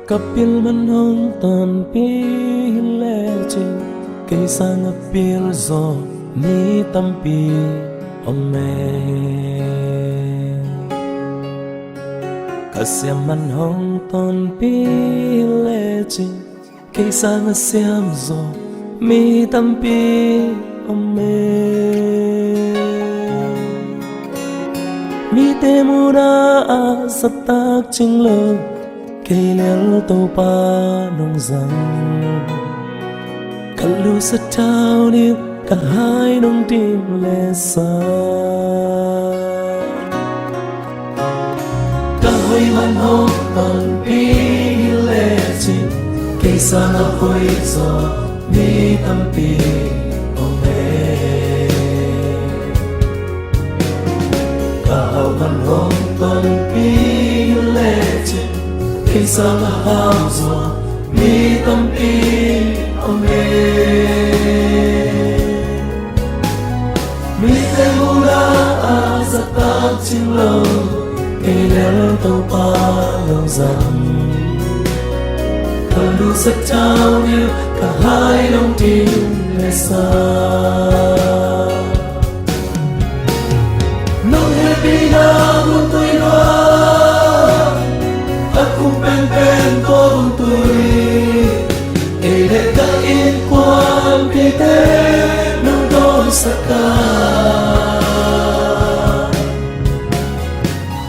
Kapil man hong tan pi le chi cây sang apil zo ni tampi ome Kasyam man hong tan pi le chi cây sang asyam zo mi tampi ome Mi te mura a satak ching lo cây lel tàu pa nông rằng kalu sa tao ni cả hai nông tim lệ sa cả hồi man hong tan pi lệ chi cây sa na hoi zo mi tam pi ome cả hậu man hong tan pi lệ chi cây sa na hao zo mi tam pi ome mi te mula a zatak ching lo cây lel tàu pa lâu rằng thầm đủ sắc trao yêu cả hai lòng tim lệ xa nông happy na buồn tôi loa aku pen ko buồn tôi cây lệ cả in quan pite nông đôi sắc ca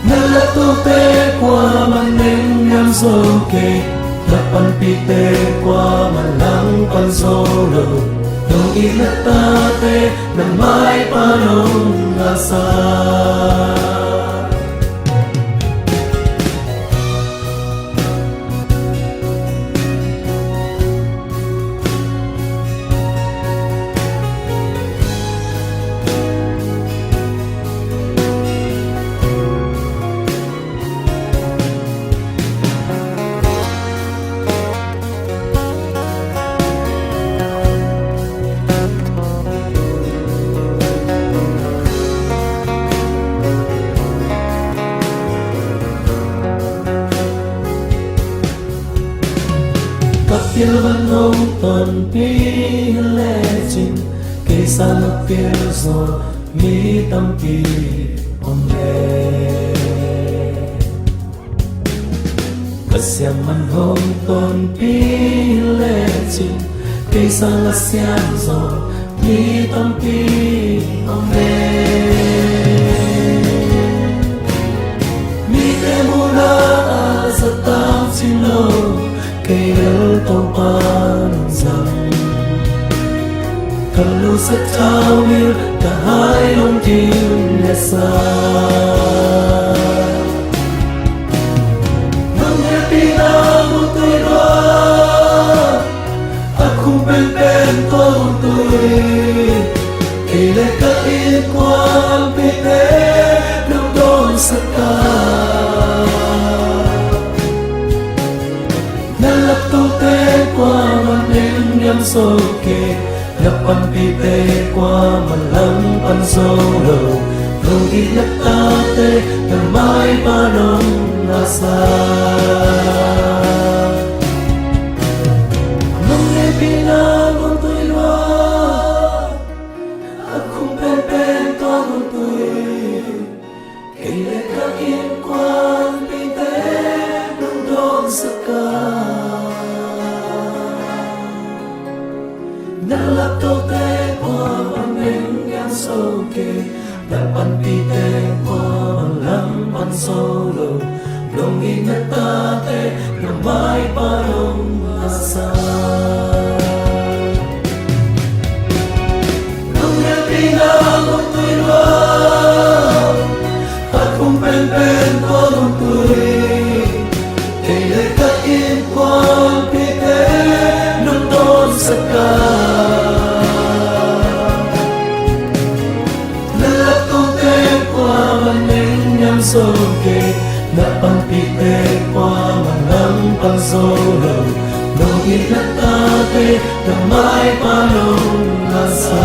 nala tu te qua man neng nham zo ke lapan pite qua man lang pan zo lo dong ilata te nan mai pa nong asa Kapil man hong tan pi le chin cây san apil zo mi tampi ome Kasyam man hong tan pi le chin cây san asyam zo mi tampi ome Mi te mula a zatak ching lo cây lel tàu pa nông rằng kalu sa tao yêu cả hai lòng tim lệ xa nông happy na buồn tôi loa aku pen ko buồn tôi cây lệ cả in quan pite nông đôi sắc ca nalap tu te qua man neng nham so ke lapan pite qua man lang pan so lo dong ilata te nan mai pa nong asa nong le pina con tôi loa aku pen ko con tôi cây lệ cả in quan pite nong dong sắc ca nalap to te qua man neng nham so ke lapan pite qua man lang pan so lo dong inata te na mai pa nong asa nong happy na con tôi loa aku pen ko con tôi cây lệ cả in quan pite nong đôi sắc ca so ke na pan pite qua man lang pan so lo dong ilata te na mai pa nong asa